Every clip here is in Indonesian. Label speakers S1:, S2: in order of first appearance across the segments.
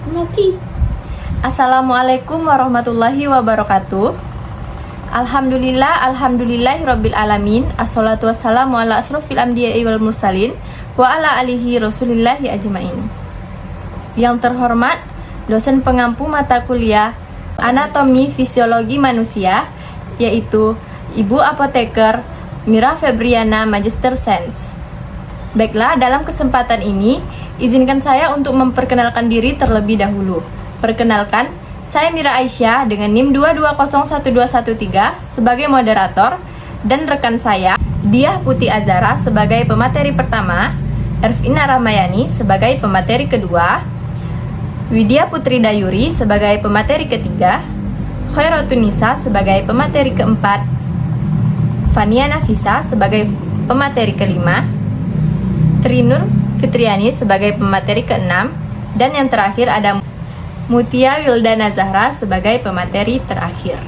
S1: Mati. Assalamualaikum warahmatullahi wabarakatuh. Alhamdulillahirabbil alamin. Assalatu wassalamu ala asrofil anbiya'i wal mursalin wa ala alihi rasulillahi ajmain. Yang terhormat dosen pengampu mata kuliah Anatomi Fisiologi Manusia, yaitu Ibu Apoteker Mira Febriana Magister Sains. Baiklah, dalam kesempatan ini izinkan saya untuk memperkenalkan diri terlebih dahulu. Perkenalkan, saya Mira Aisyah dengan NIM 2201213 sebagai moderator, dan rekan saya Diah Putih Azara sebagai pemateri pertama, Ervina Ramayani sebagai pemateri kedua, Widya Putri Dayuri sebagai pemateri ketiga, Khairotunisa sebagai pemateri keempat, Fania Nafisa sebagai pemateri kelima, Trinur Fitriani sebagai pemateri keenam, dan yang terakhir ada Mutia Wildana Zahra sebagai pemateri terakhir.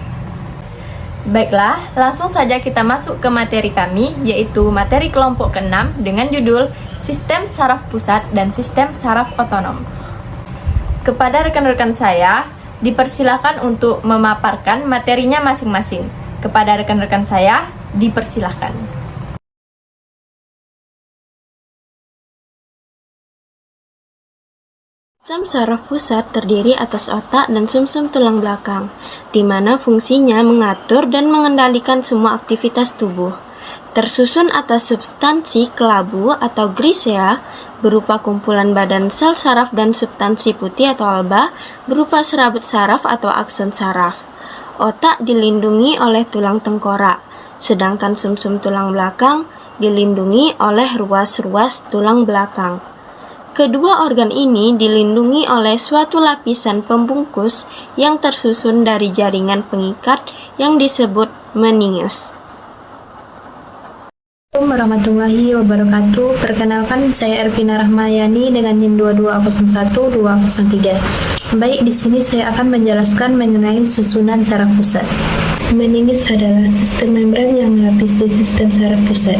S1: Baiklah, langsung saja kita masuk ke materi kami, yaitu materi kelompok ke-6 dengan judul Sistem Saraf Pusat dan Sistem Saraf Otonom. Kepada rekan-rekan saya, dipersilakan untuk memaparkan materinya masing-masing. Kepada rekan-rekan saya, dipersilakan.
S2: Sistem saraf pusat terdiri atas otak dan sumsum tulang belakang, di mana fungsinya mengatur dan mengendalikan semua aktivitas tubuh. Tersusun atas substansi kelabu atau grisea berupa kumpulan badan sel saraf dan substansi putih atau alba berupa serabut saraf atau akson saraf. Otak dilindungi oleh tulang tengkorak, sedangkan sumsum tulang belakang dilindungi oleh ruas-ruas tulang belakang. Kedua organ ini dilindungi oleh suatu lapisan pembungkus yang tersusun dari jaringan pengikat yang disebut meninges.
S3: Assalamualaikum warahmatullahi wabarakatuh. Perkenalkan, saya Ervina Rahmayani dengan NIM 2201203. Baik, di sini saya akan menjelaskan mengenai susunan saraf pusat. Meninges adalah sistem membran yang melapisi sistem saraf pusat.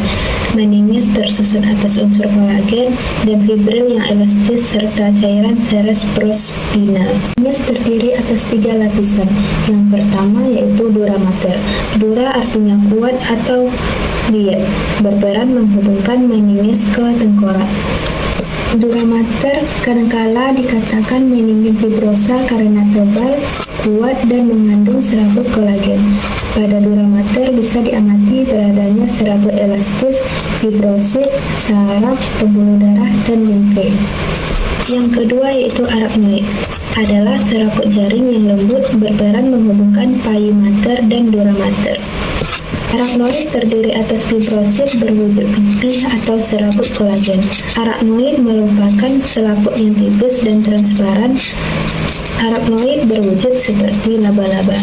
S3: Meninges tersusun atas unsur kolagen dan fibril yang elastis serta cairan seres prospinal. Meninges terdiri atas 3 lapisan. Yang pertama yaitu dura mater. Dura artinya kuat atau liat, berperan menghubungkan meninges ke tengkorak. Dura mater kadangkala dikatakan meningis fibrosa karena tebal, kuat, dan mengandung serabut kolagen. Pada dura mater bisa diamati beradanya serabut elastis, fibrosit, saraf, pembuluh darah, dan limfe. Yang kedua yaitu arachnoid, adalah serabut jaring yang lembut berperan menghubungkan payu mater dan dura mater. Arachnoid terdiri atas fibrosit berwujud pipih atau serabut kolagen. Arachnoid merupakan selaput yang tipis dan transparan. Arachnoid berwujud seperti laba-laba.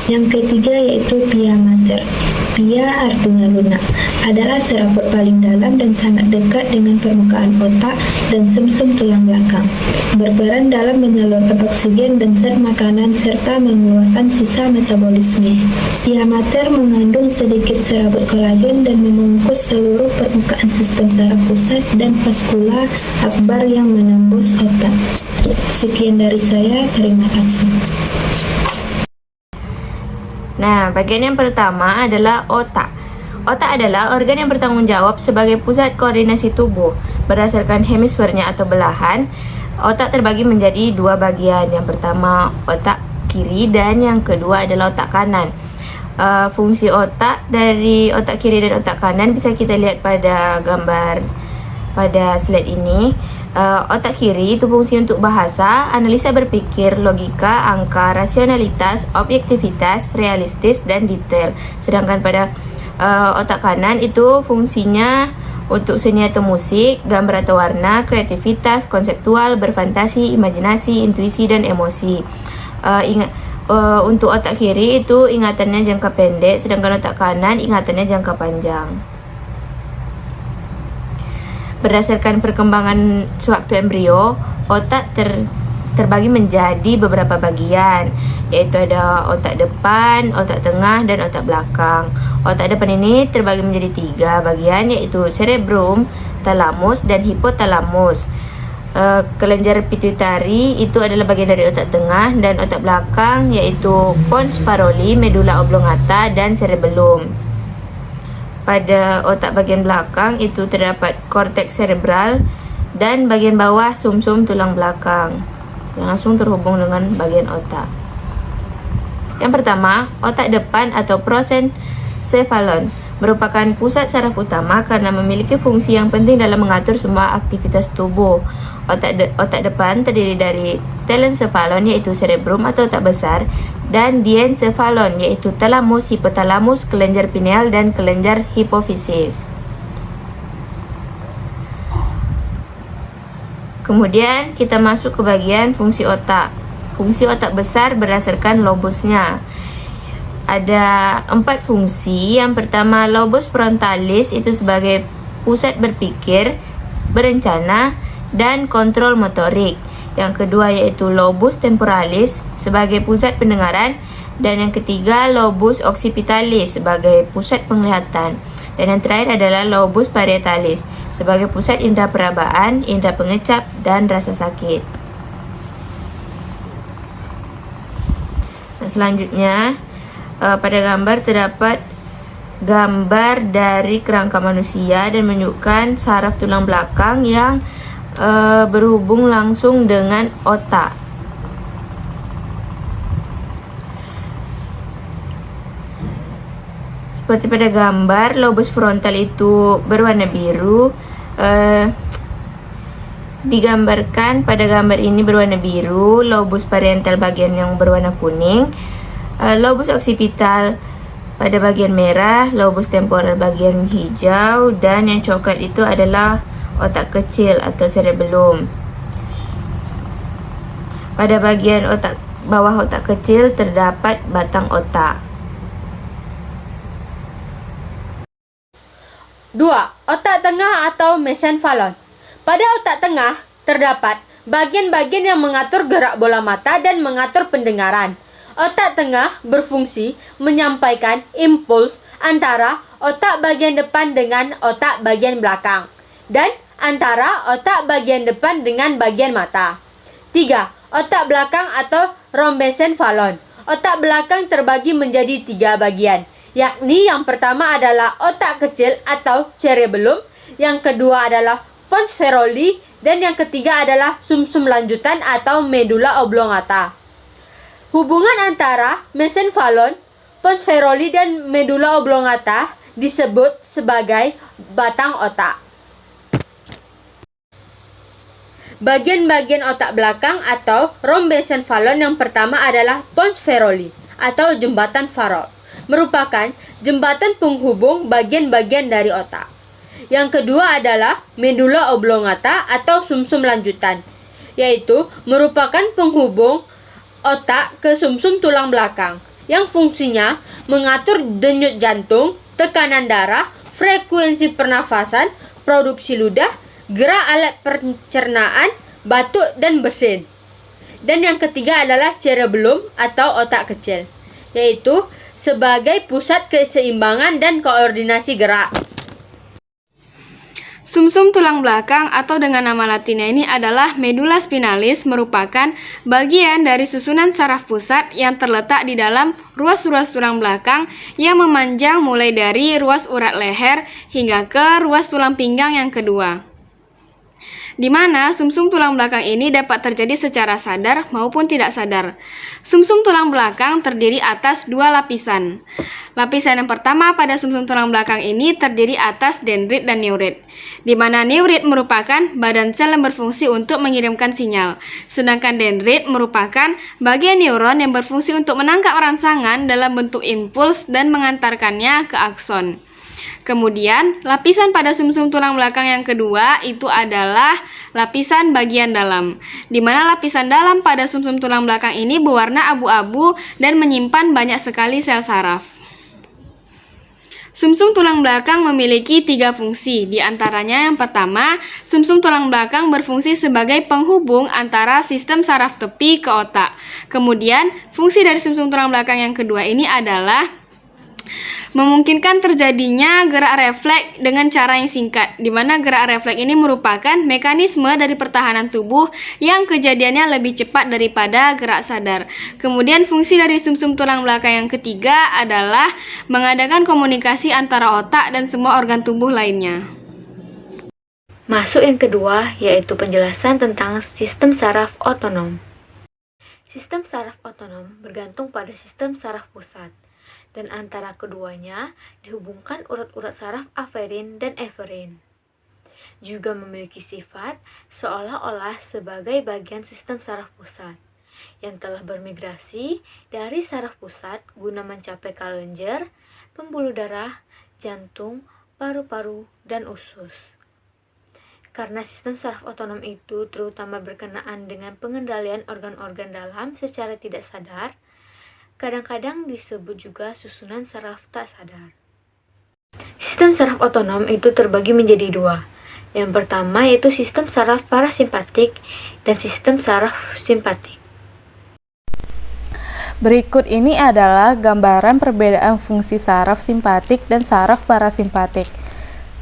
S3: Yang ketiga yaitu pia mater. Pia artinya lunak, adalah serabut paling dalam dan sangat dekat dengan permukaan otak dan sumsum tulang belakang. Berperan dalam menyalurkan oksigen dan zat makanan serta mengeluarkan sisa metabolisme. Pia mater mengandung sedikit serabut kolagen dan membungkus seluruh permukaan sistem saraf pusat dan vaskula akbar yang menembus otak. Sekian dari saya, terima kasih.
S1: Nah, bagian yang pertama adalah otak. Otak adalah organ yang bertanggung jawab sebagai pusat koordinasi tubuh. Berdasarkan hemisfernya atau belahan, otak terbagi menjadi 2 bagian. Yang pertama otak kiri dan yang kedua adalah otak kanan. Fungsi otak dari otak kiri dan otak kanan bisa kita lihat pada gambar pada slide ini. Otak kiri itu fungsi untuk bahasa, analisa berpikir, logika, angka, rasionalitas, objektivitas, realistis, dan detail. Sedangkan pada otak kanan itu fungsinya untuk seni atau musik, gambar atau warna, kreativitas, konseptual, berfantasi, imajinasi, intuisi, dan emosi. Untuk otak kiri itu ingatannya jangka pendek, sedangkan otak kanan ingatannya jangka panjang. Berdasarkan perkembangan sewaktu embrio, otak terbagi menjadi beberapa bagian, yaitu ada otak depan, otak tengah, dan otak belakang. Otak depan ini terbagi menjadi 3 bagian, yaitu cerebrum, thalamus, dan hipotalamus.
S4: Kelenjar pituitari itu adalah bagian dari otak tengah, dan otak belakang yaitu pons faroli, medula oblongata, dan cerebellum. Pada otak bagian belakang itu terdapat korteks cerebral dan bagian bawah sumsum tulang belakang yang langsung terhubung dengan bagian otak. Yang pertama, otak depan atau prosencephalon merupakan pusat saraf utama karena memiliki fungsi yang penting dalam mengatur semua aktivitas tubuh. Otak depan terdiri dari telencephalon yaitu cerebrum atau otak besar, dan diencephalon yaitu thalamus, hipotalamus, kelenjar pineal, dan kelenjar hipofisis. Kemudian kita masuk ke bagian fungsi otak. Fungsi otak besar berdasarkan lobusnya. Ada 4 fungsi. Yang pertama, lobus frontalis itu sebagai pusat berpikir, berencana, dan kontrol motorik. Yang kedua yaitu lobus temporalis sebagai pusat pendengaran, dan yang ketiga lobus occipitalis sebagai pusat penglihatan, dan yang terakhir adalah lobus parietalis sebagai pusat indera perabaan, indera pengecap, dan rasa sakit. Nah, selanjutnya pada gambar terdapat gambar dari kerangka manusia dan menunjukkan saraf tulang belakang yang berhubung langsung dengan otak. Seperti pada gambar, lobus frontal itu berwarna biru. Digambarkan pada gambar ini berwarna biru, lobus parietal bagian yang berwarna kuning, lobus occipital pada bagian merah, lobus temporal bagian hijau, dan yang coklat itu adalah otak kecil atau cerebellum. Pada bagian bawah otak kecil terdapat batang otak.
S2: 2. Otak tengah atau mesencephalon. Pada otak tengah terdapat bagian-bagian yang mengatur gerak bola mata dan mengatur pendengaran. Otak tengah berfungsi menyampaikan impuls antara otak bagian depan dengan otak bagian belakang, dan antara otak bagian depan dengan bagian mata. 3. Otak belakang atau rhombesencephalon. Otak belakang terbagi menjadi 3 bagian, yakni yang pertama adalah otak kecil atau cerebellum, yang kedua adalah pons faroli, dan yang ketiga adalah sumsum lanjutan atau medula oblongata. Hubungan antara mesencephalon, pons faroli, dan medula oblongata disebut sebagai batang otak. Bagian-bagian otak belakang atau rhombesencephalon yang pertama adalah pons faroli atau jembatan Farol, merupakan jembatan penghubung bagian-bagian dari otak. Yang kedua adalah medula oblongata atau sumsum lanjutan, yaitu merupakan penghubung otak ke sumsum tulang belakang yang fungsinya mengatur denyut jantung, tekanan darah, frekuensi pernafasan, produksi ludah, gerak alat pencernaan, batuk, dan bersin. Dan yang ketiga adalah cerebellum atau otak kecil, yaitu sebagai pusat keseimbangan dan koordinasi gerak.
S1: Sumsum tulang belakang atau dengan nama latinnya ini adalah medula spinalis, merupakan bagian dari susunan saraf pusat yang terletak di dalam ruas-ruas tulang belakang yang memanjang mulai dari ruas urat leher hingga ke ruas tulang pinggang yang kedua, di mana sumsum tulang belakang ini dapat terjadi secara sadar maupun tidak sadar. Sumsum tulang belakang terdiri atas 2 lapisan. Lapisan yang pertama pada sumsum tulang belakang ini terdiri atas dendrit dan neurit, di mana neurit merupakan badan sel yang berfungsi untuk mengirimkan sinyal, sedangkan dendrit merupakan bagian neuron yang berfungsi untuk menangkap rangsangan dalam bentuk impuls dan mengantarkannya ke akson. Kemudian, lapisan pada sumsum tulang belakang yang kedua itu adalah lapisan bagian dalam, di mana lapisan dalam pada sumsum tulang belakang ini berwarna abu-abu dan menyimpan banyak sekali sel saraf. Sumsum tulang belakang memiliki 3 fungsi, di antaranya yang pertama, sumsum tulang belakang berfungsi sebagai penghubung antara sistem saraf tepi ke otak. Kemudian, fungsi dari sumsum tulang belakang yang kedua ini adalah
S5: memungkinkan terjadinya gerak refleks dengan cara yang singkat, di mana gerak refleks ini merupakan mekanisme dari pertahanan tubuh yang kejadiannya lebih cepat daripada gerak sadar. Kemudian fungsi dari sumsum tulang belakang yang ketiga adalah mengadakan komunikasi antara otak dan semua organ tubuh lainnya.
S4: Masuk yang kedua, yaitu penjelasan tentang sistem saraf otonom. Sistem saraf otonom bergantung pada sistem saraf pusat, dan antara keduanya dihubungkan urat-urat saraf aferin dan eferin. Juga memiliki sifat seolah-olah sebagai bagian sistem saraf pusat, yang telah bermigrasi dari saraf pusat guna mencapai kelenjar, pembuluh darah, jantung, paru-paru, dan usus. Karena sistem saraf otonom itu terutama berkenaan dengan pengendalian organ-organ dalam secara tidak sadar, kadang-kadang disebut juga susunan saraf tak sadar. Sistem saraf otonom itu terbagi menjadi dua. Yang pertama yaitu sistem saraf parasimpatik dan sistem saraf simpatik.
S6: Berikut ini adalah gambaran perbedaan fungsi saraf simpatik dan saraf parasimpatik.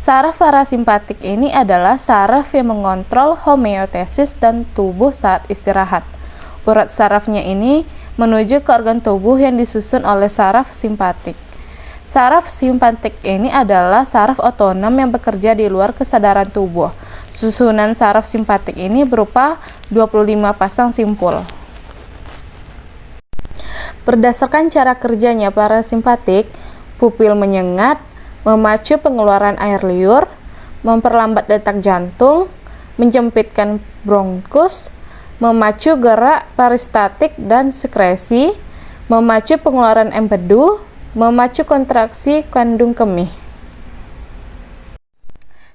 S6: Saraf parasimpatik ini adalah saraf yang mengontrol homeostasis dan tubuh saat istirahat. Urat sarafnya ini menuju ke organ tubuh yang disusun oleh saraf simpatik. Saraf simpatik ini adalah saraf otonom yang bekerja di luar kesadaran tubuh. Susunan saraf simpatik ini berupa 25 pasang simpul. Berdasarkan cara kerjanya parasimpatik, pupil menyengat, memacu pengeluaran air liur, memperlambat detak jantung, menjepitkan bronkus, memacu gerak peristatik dan sekresi, memacu pengeluaran empedu, memacu kontraksi kandung kemih.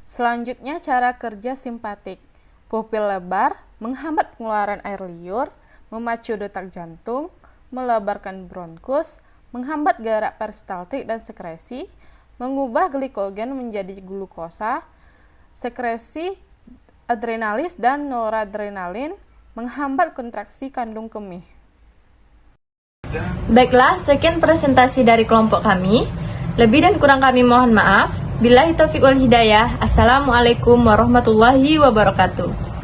S6: Selanjutnya cara kerja simpatik. Pupil lebar, menghambat pengeluaran air liur, memacu detak jantung, melebarkan bronkus, menghambat gerak peristaltik dan sekresi, mengubah glikogen menjadi glukosa, sekresi adrenalis dan noradrenalin, menghambat kontraksi kandung kemih.
S1: Baiklah, sekian presentasi dari kelompok kami. Lebih dan kurang kami mohon maaf. Billahi taufiq wal hidayah. Assalamualaikum warahmatullahi wabarakatuh.